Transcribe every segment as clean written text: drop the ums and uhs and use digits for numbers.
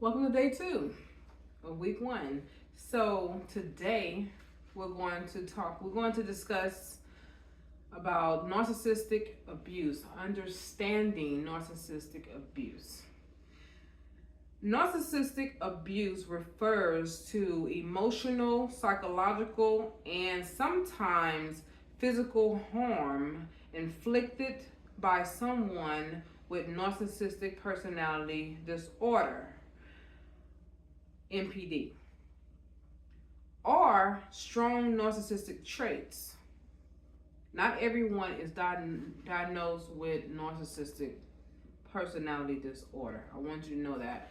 Welcome to day 2 of week 1. So today we're going to discuss about narcissistic abuse, understanding narcissistic abuse. Narcissistic abuse refers to emotional, psychological, and sometimes physical harm inflicted by someone with narcissistic personality disorder, NPD, or strong narcissistic traits. Not everyone is diagnosed with narcissistic personality disorder. I want you to know that.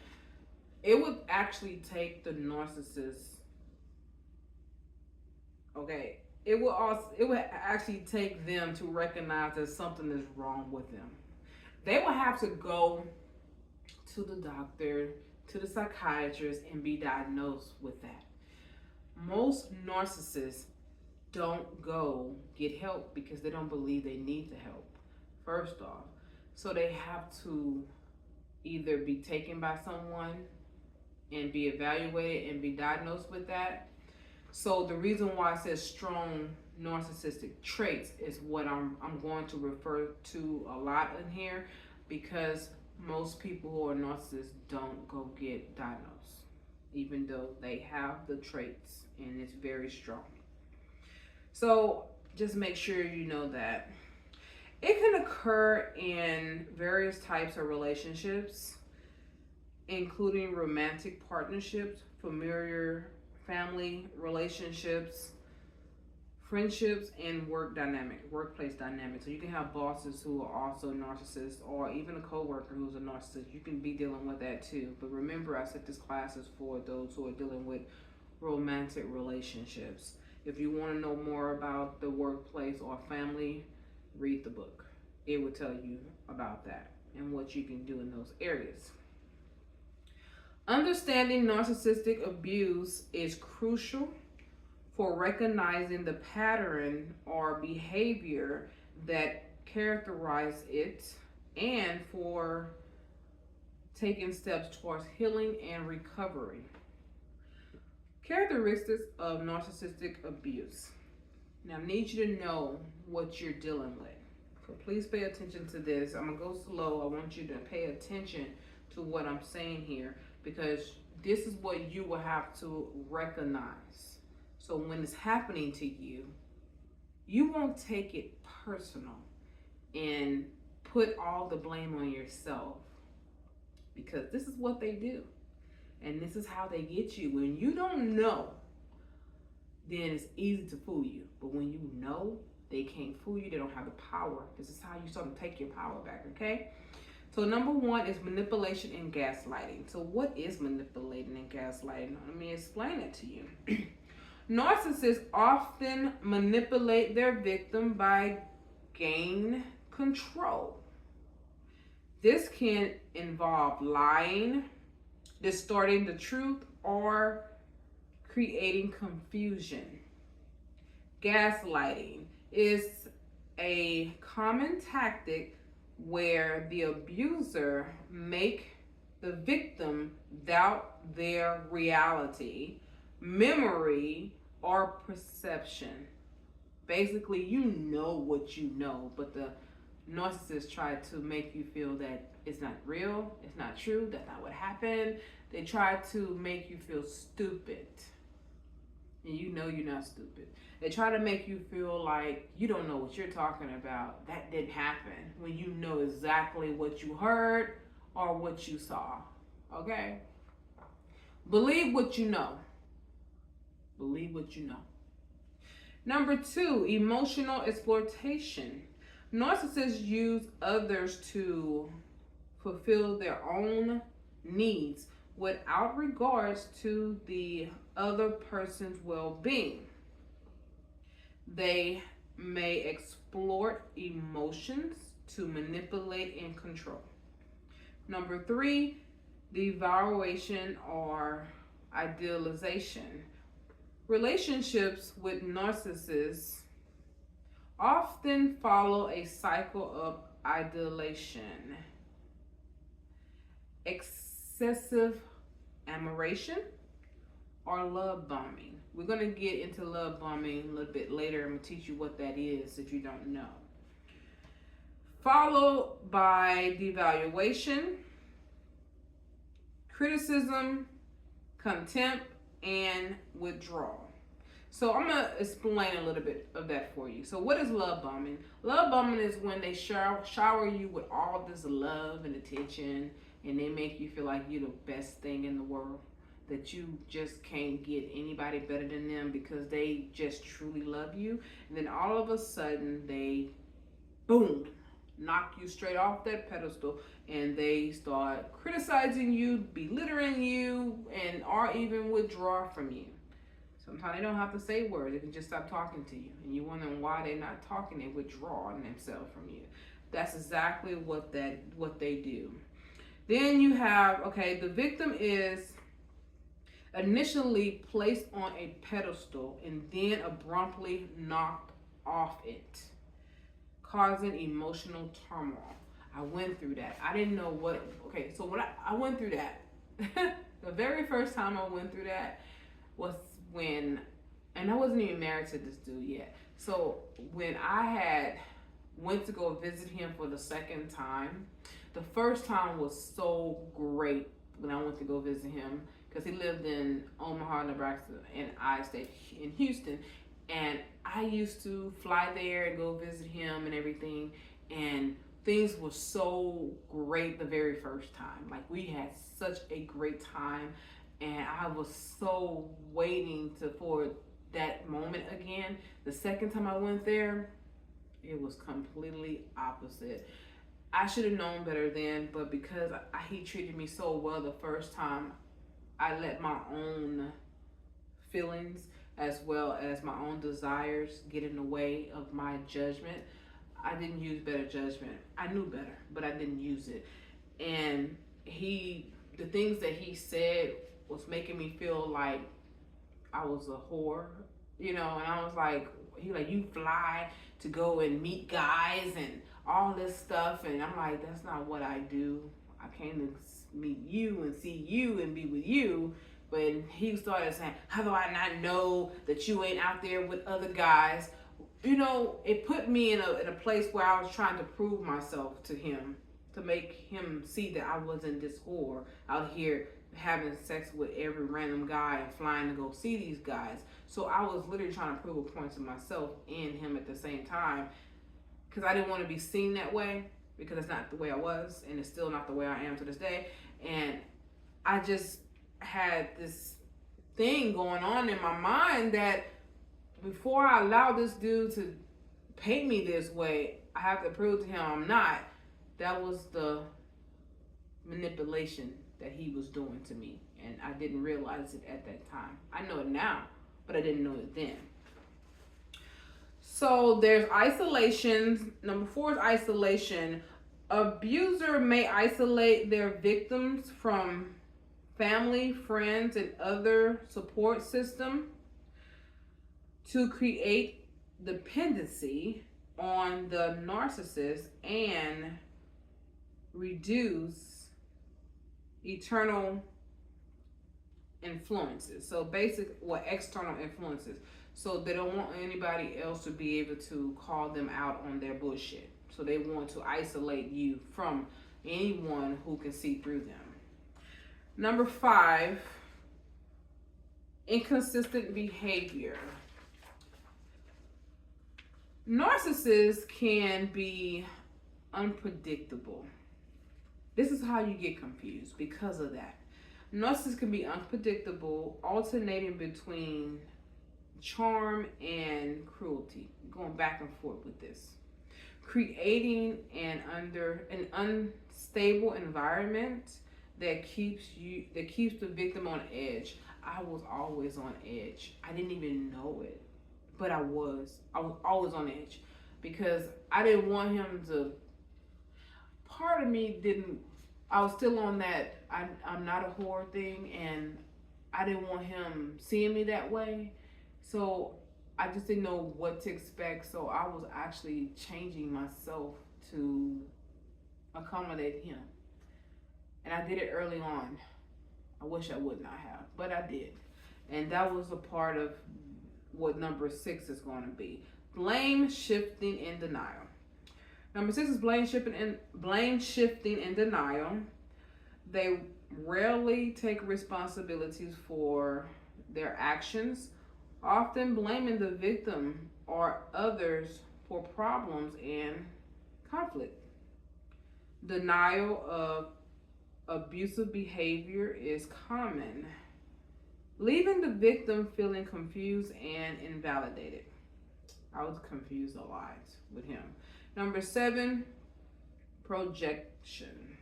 It would actually take the narcissist, it would actually take them to recognize that something is wrong with them. They will have to go to the doctor, to the psychiatrist, and be diagnosed with that. Most narcissists don't go get help because they don't believe they need the help, first off. So they have to either be taken by someone and be evaluated and be diagnosed with that. So the reason why it says strong narcissistic traits is what I'm going to refer to a lot in here, because most people who are narcissists don't go get diagnosed, even though they have the traits and it's very strong. So just make sure you know that. It can occur in various types of relationships, including romantic partnerships, familiar family relationships, friendships, and workplace dynamics. So you can have bosses who are also narcissists, or even a coworker who's a narcissist. You can be dealing with that too. But remember, I said this class is for those who are dealing with romantic relationships. If you want to know more about the workplace or family, read the book. It will tell you about that and what you can do in those areas. Understanding narcissistic abuse is crucial for recognizing the pattern or behavior that characterize it, and for taking steps towards healing and recovery. Characteristics of narcissistic abuse. Now, I need you to know what you're dealing with. So please pay attention to this. I'm going to go slow. I want you to pay attention to what I'm saying here, because this is what you will have to recognize. So when it's happening to you, you won't take it personal and put all the blame on yourself, because this is what they do. And this is how they get you. When you don't know, then it's easy to fool you. But when you know, they can't fool you. They don't have the power. This is how you start to take your power back, okay? So number 1 is manipulation and gaslighting. So what is manipulating and gaslighting? Let me explain it to you. Narcissists often manipulate their victim by gain control. This can involve lying, distorting the truth, or creating confusion. Gaslighting is a common tactic where the abuser make the victim doubt their reality, memory, or perception. Basically, you know what you know, but the narcissist try to make you feel that it's not real, it's not true, that's not what happened. They try to make you feel stupid, and you know you're not stupid. They try to make you feel like you don't know what you're talking about. That didn't happen, when you know exactly what you heard or what you saw. Okay? Believe what you know. Believe what you know. Number 2, emotional exploitation. Narcissists use others to fulfill their own needs without regards to the other person's well-being. They may exploit emotions to manipulate and control. Number 3, devaluation or idealization. Relationships with narcissists often follow a cycle of idolization, excessive admiration, or love bombing. We're going to get into love bombing a little bit later. I'm going to teach you what that is if you don't know. Followed by devaluation, criticism, contempt, and withdrawal. So I'm going to explain a little bit of that for you. So what is love bombing? Love bombing is when they shower you with all this love and attention, and they make you feel like you're the best thing in the world, that you just can't get anybody better than them because they just truly love you. And then all of a sudden they, boom, knock you straight off that pedestal, and they start criticizing you, belittling you, and or even withdraw from you. Sometimes they don't have to say words, they can just stop talking to you. And you're wondering why they're not talking, they withdrawing themselves from you. That's exactly what they do. Then you have, okay, the victim is initially placed on a pedestal and then abruptly knocked off it, causing emotional turmoil. I went through that. I didn't know what, okay, so when I went through that, the very first time I went through that was when, and I wasn't even married to this dude yet. So when I went to go visit him for the second time, the first time was so great when I went to go visit him because he lived in Omaha, Nebraska, and I stayed in Houston. And I used to fly there and go visit him and everything. And things were so great the very first time. Like, we had such a great time. And I was so waiting for that moment again. The second time I went there, it was completely opposite. I should have known better then, but because he treated me so well the first time, I let my own feelings as well as my own desires get in the way of my judgment. I didn't use better judgment. I knew better, but I didn't use it. And the things that he said was making me feel like I was a whore, and I was like, you fly to go and meet guys and all this stuff, and I'm like, that's not what I do. I came to meet you and see you and be with you. But he started saying, how do I not know that you ain't out there with other guys? It put me in a place where I was trying to prove myself to him, to make him see that I wasn't this whore out here having sex with every random guy and flying to go see these guys. So I was literally trying to prove a point to myself and him at the same time, because I didn't want to be seen that way, because it's not the way I was, and it's still not the way I am to this day. And I just had this thing going on in my mind that before I allow this dude to paint me this way, I have to prove to him I'm not. That was the manipulation that he was doing to me, and I didn't realize it at that time. I know it now, but I didn't know it then. So there's isolation. Number 4 is isolation. Abuser may isolate their victims from family, friends, and other support system to create dependency on the narcissist and reduce external influences. So external influences. So they don't want anybody else to be able to call them out on their bullshit. So they want to isolate you from anyone who can see through them. Number 5, inconsistent behavior. Narcissists can be unpredictable. This is how you get confused because of that. Narcissists can be unpredictable, alternating between charm and cruelty, going back and forth with this, creating an unstable environment that keeps the victim on edge. I was always on edge. I didn't even know it, but I was always on edge because I didn't want him to. Part of me didn't. I was still on that I'm not a whore thing, and I didn't want him seeing me that way. So I just didn't know what to expect. So I was actually changing myself to accommodate him. And I did it early on. I wish I would not have, but I did. And that was a part of what number 6 is going to be. Blame shifting and denial. Number 6 is blame shifting and denial. They rarely take responsibilities for their actions, often blaming the victim or others for problems and conflict. Denial of abusive behavior is common, leaving the victim feeling confused and invalidated. I was confused a lot with him. Number 7, projection.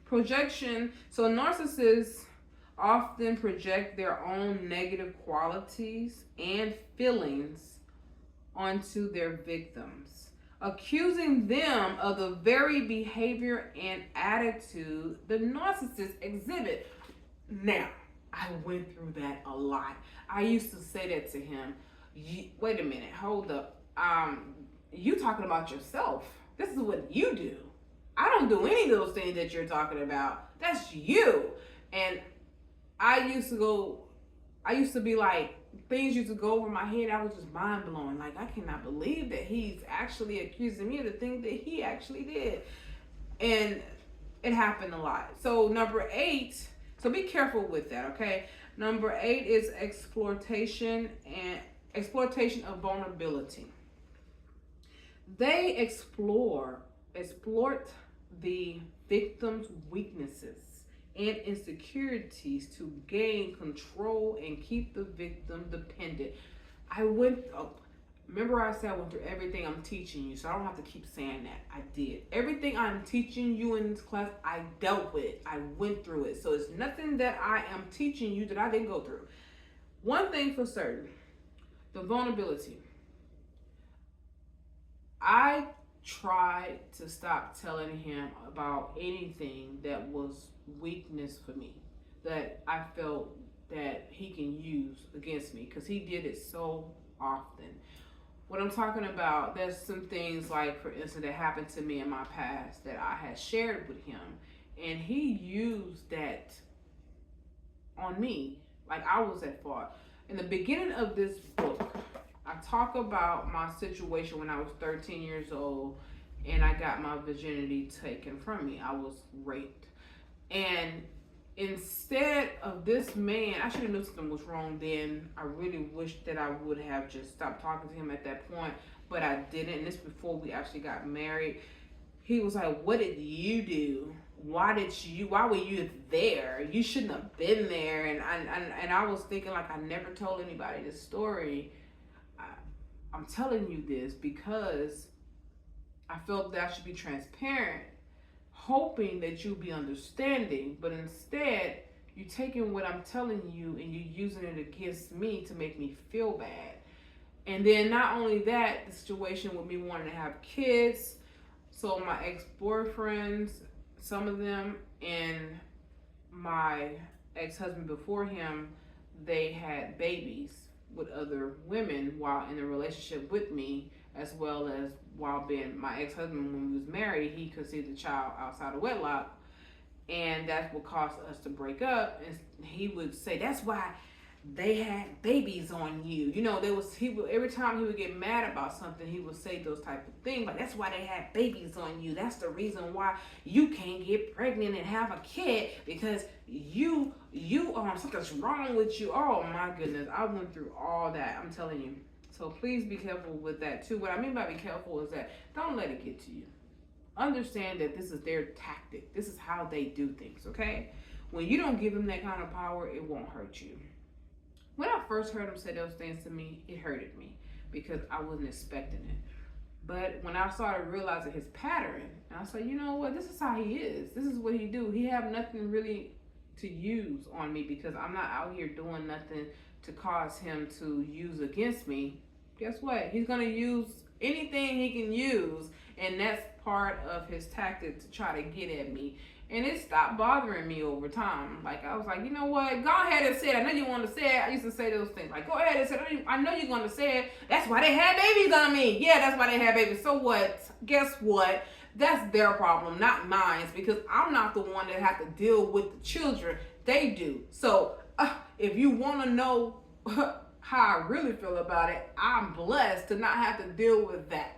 Projection. So narcissists often project their own negative qualities and feelings onto their victims, accusing them of the very behavior and attitude the narcissist exhibit. Now, I went through that a lot. I used to say that to him. Wait a minute, hold up. You talking about yourself. This is what you do. I don't do any of those things that you're talking about. That's you. And I used to be like, things used to go over my head. I was just mind blowing. Like, I cannot believe that he's actually accusing me of the thing that he actually did. And it happened a lot. So number 8, so be careful with that, okay? Number 8 is exploitation of vulnerability. They exploit the victim's weaknesses and insecurities to gain control and keep the victim dependent. Remember I said I went through everything I'm teaching you, so I don't have to keep saying that. I did. Everything I'm teaching you in this class, I dealt with it. I went through it. So it's nothing that I am teaching you that I didn't go through. One thing for certain, the vulnerability. I tried to stop telling him about anything that was weakness for me, that I felt that he can use against me, because he did it so often. What I'm talking about, there's some things like, for instance, that happened to me in my past that I had shared with him, and he used that on me like I was at fault. In the beginning of this book, I talk about my situation when I was 13 years old and I got my virginity taken from me. I was raped. And instead of this man, I should have known something was wrong then. I really wish that I would have just stopped talking to him at that point, but I didn't. And this before we actually got married. He was like, "What did you do? Why were you there? You shouldn't have been there." And I was thinking, like, I never told anybody this story. I'm telling you this because I felt that I should be transparent, hoping that you'll be understanding, but instead you're taking what I'm telling you and you're using it against me to make me feel bad. And then not only that, the situation with me wanting to have kids. So my ex-boyfriends, some of them, and my ex-husband before him, they had babies with other women while in a relationship with me, as well as while being my ex-husband. When we was married, he conceived a child outside of wedlock, and that's what caused us to break up. And he would say, "That's why they had babies on you." You know, every time he would get mad about something, he would say those type of things, like, "That's why they had babies on you. That's the reason why you can't get pregnant and have a kid, because you something's wrong with you." Oh my goodness, I went through all that. I'm telling you. So please be careful with that too. What I mean by be careful is that don't let it get to you. Understand that this is their tactic. This is how they do things, okay? When you don't give them that kind of power, it won't hurt you. When I first heard him say those things to me, it hurted me because I wasn't expecting it. But when I started realizing his pattern, and I said, you know what, this is how he is. This is what he do. He have nothing really to use on me because I'm not out here doing nothing to cause him to use against me. Guess what? He's going to use anything he can use, and that's part of his tactic to try to get at me. And it stopped bothering me over time. Like, I was like, you know what? Go ahead and say it. I know you want to say it. I used to say those things. Like, go ahead and say it. I know you're going to say it. That's why they had babies on me. Yeah, that's why they had babies. So what? Guess what? That's their problem, not mine, because I'm not the one that have to deal with the children. they do. So if you want to know how I really feel about it, I'm blessed to not have to deal with that.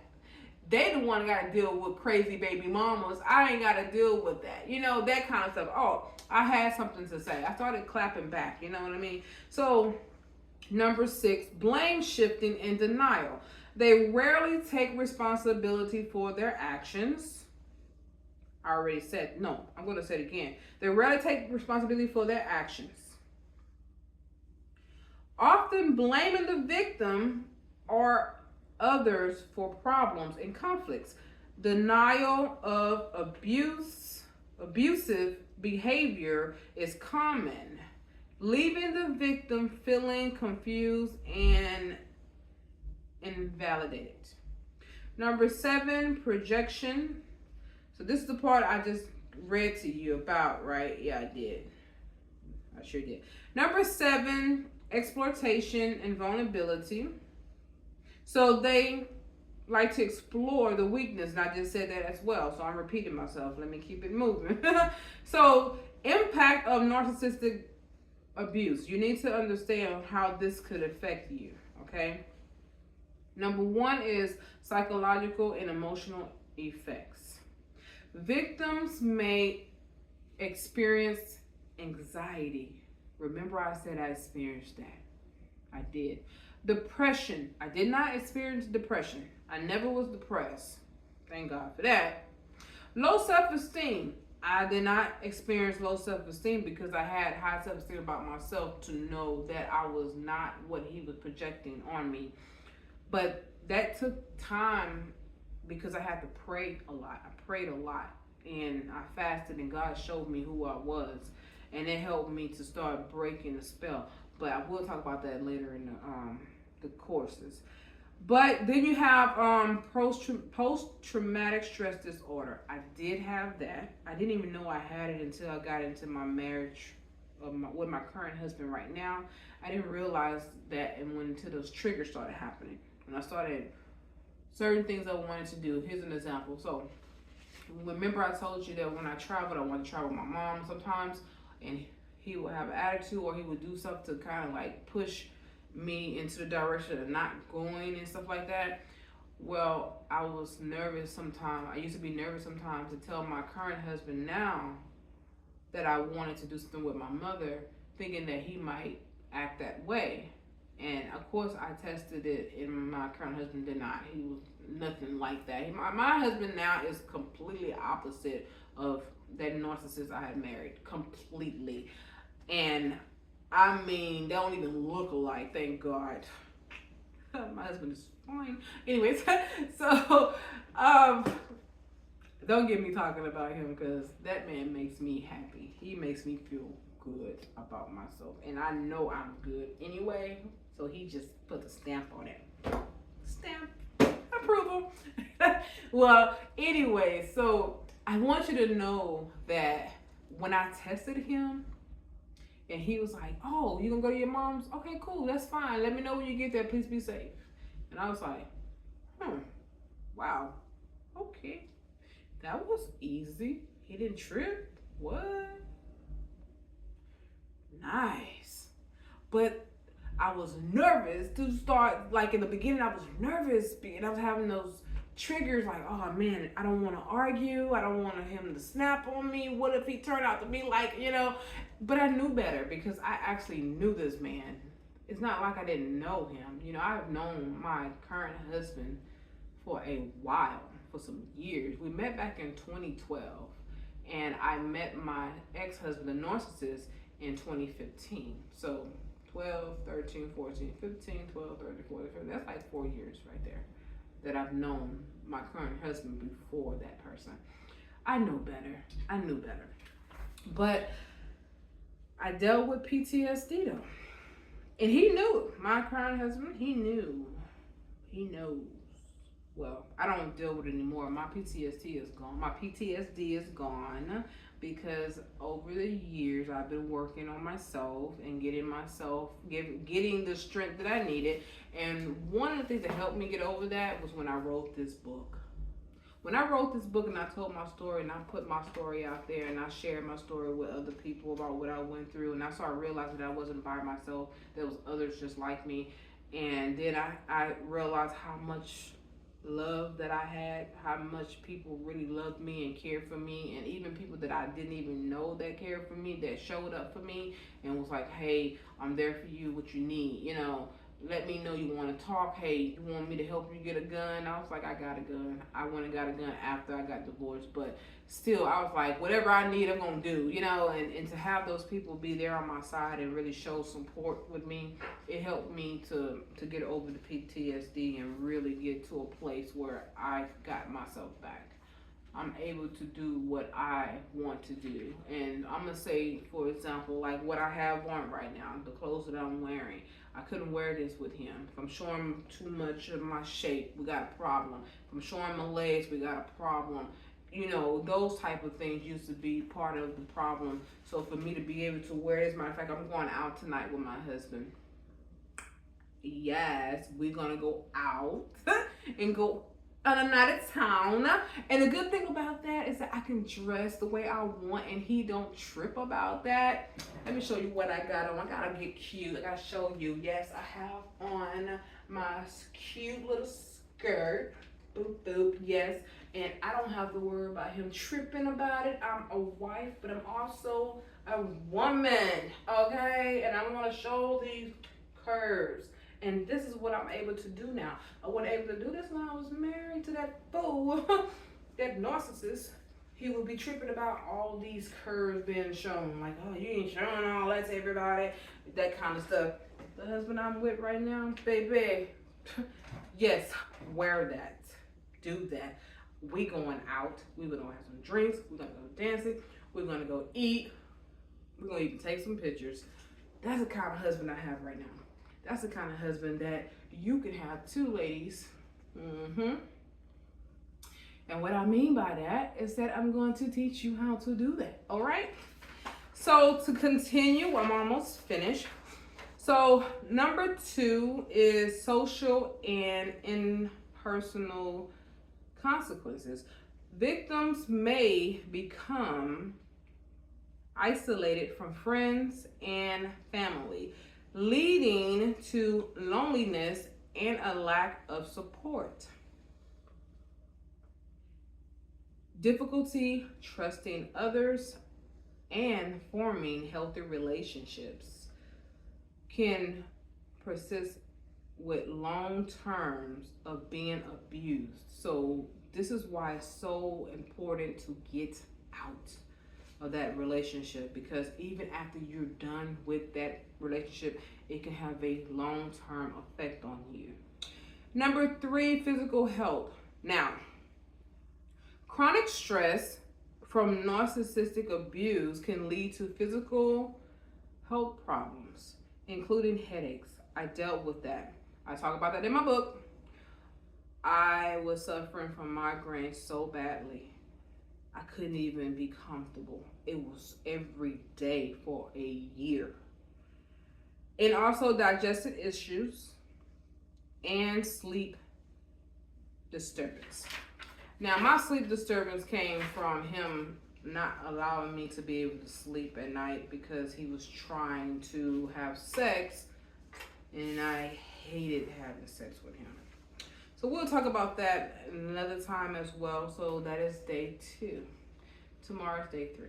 They the one got to deal with crazy baby mamas. I ain't got to deal with that. You know, that kind of stuff. Oh, I had something to say. I started clapping back. You know what I mean? So, number 6, blame shifting and denial. They rarely take responsibility for their actions. I already said, no, I'm going to say it again. They rarely take responsibility for their actions. Often blaming the victim or others for problems and conflicts. Denial of abusive behavior is common, leaving the victim feeling confused and invalidated. Number 7, projection. So this is the part I just read to you about, right? Yeah, I did. I sure did. Number 7, exploitation and vulnerability. So they like to explore the weakness, and I just said that as well. So I'm repeating myself. Let me keep it moving. So, impact of narcissistic abuse. You need to understand how this could affect you, okay? Number 1 is psychological and emotional effects. Victims may experience anxiety. Remember I said I experienced that. I did. Depression. I did not experience depression. I never was depressed. Thank God for that. Low self-esteem. I did not experience low self-esteem because I had high self-esteem about myself to know that I was not what he was projecting on me. But that took time because I had to pray a lot. I prayed a lot and I fasted and God showed me who I was. And it helped me to start breaking the spell. But I will talk about that later in the courses. But then you have post-traumatic stress disorder. I did have that. I didn't even know I had it until I got into my marriage with my current husband right now. I didn't realize that until those triggers started happening. When I started certain things I wanted to do. Here's an example. So remember I told you that when I traveled, I wanted to travel with my mom sometimes. And he would have an attitude or he would do something to kind of like push me into the direction of not going and stuff like that. Well, I was nervous sometimes. I used to be nervous sometimes to tell my current husband now that I wanted to do something with my mother, thinking that he might act that way. And of course I tested it and my current husband did not. He was nothing like that. My husband now is completely opposite of that narcissist I had married. Completely. And I mean, they don't even look alike, thank God. My husband is fine. Anyways, so don't get me talking about him because that man makes me happy. He makes me feel good about myself. And I know I'm good anyway. So he just put a stamp on it. Stamp. Approval. Well, anyway, so I want you to know that when I tested him, and he was like, oh, you gonna go to your mom's? Okay, cool, that's fine. Let me know when you get there. Please be safe. And I was like, wow, okay. That was easy. He didn't trip. What? Nice. But I was nervous to start, like in the beginning, I was nervous and I was having those triggers like, oh man, I don't want to argue. I don't want him to snap on me. What if he turned out to be like, but I knew better because I actually knew this man. It's not like I didn't know him. I've known my current husband for a while, for some years. We met back in 2012 and I met my ex-husband, the narcissist, in 2015. So 12, 13, 14, 15, 12, 13, 14, 15. That's like 4 years right there that I've known my current husband before that person. I knew better. But I dealt with PTSD though. And he knew. My current husband, he knew. He knows. Well, I don't deal with it anymore. My PTSD is gone. My PTSD is gone because over the years I've been working on myself and getting the strength that I needed. And one of the things that helped me get over that was when I wrote this book. When I wrote this book and I told my story and I put my story out there and I shared my story with other people about what I went through, and I started realizing that I wasn't by myself, there was others just like me. And then I realized how much love that I had, how much people really loved me and cared for me, and even people that I didn't even know that cared for me, that showed up for me and was like, hey, I'm there for you, what you need, you know, let me know you want to talk. Hey, you want me to help you get a gun? I was like, I got a gun. I went and got a gun after I got divorced, but still, I was like, whatever I need, I'm gonna do, you know. And to have those people be there on my side and really show support with me, it helped me to get over the PTSD and really get to a place where I got myself back. I'm able to do what I want to do. And I'm gonna say, for example, like what I have on right now, the clothes that I'm wearing. I couldn't wear this with him. If I'm showing too much of my shape, we got a problem. If I'm showing my legs, we got a problem. You know, those type of things used to be part of the problem. So for me to be able to wear this, matter of fact, I'm going out tonight with my husband. Yes, we're gonna go out and go on a night of town. And the good thing about that is that I can dress the way I want and he don't trip about that. Let me show you what I got on. I gotta get cute. I gotta show you. Yes, I have on my cute little skirt. Boop, boop, yes. And I don't have to worry about him tripping about it. I'm a wife, but I'm also a woman, okay? And I want to show these curves. And this is what I'm able to do now. I wasn't able to do this when I was married to that fool, that narcissist. He would be tripping about all these curves being shown. Like, oh, you ain't showing all that to everybody. That kind of stuff. The husband I'm with right now, baby, yes, wear that. Do that. We going out. We gonna have some drinks. We're gonna go dancing. We're gonna go eat. We're gonna even take some pictures. That's the kind of husband I have right now. That's the kind of husband that you can have two ladies. And what I mean by that is that I'm going to teach you how to do that. All right. So to continue, I'm almost finished. So number 2 is social and impersonal consequences. Victims may become isolated from friends and family, leading to loneliness and a lack of support. Difficulty trusting others and forming healthy relationships can persist with long terms of being abused. So this is why it's so important to get out of that relationship, because even after you're done with that relationship, it can have a long-term effect on you. Number 3, physical health. Now, chronic stress from narcissistic abuse can lead to physical health problems, including headaches. I dealt with that. I talk about that in my book. I was suffering from migraines so badly. I couldn't even be comfortable. It was every day for a year. And also digestive issues and sleep disturbance. Now, my sleep disturbance came from him not allowing me to be able to sleep at night because he was trying to have sex, and I hated having sex with him. So we'll talk about that another time as well. So that is day 2. Tomorrow's day 3.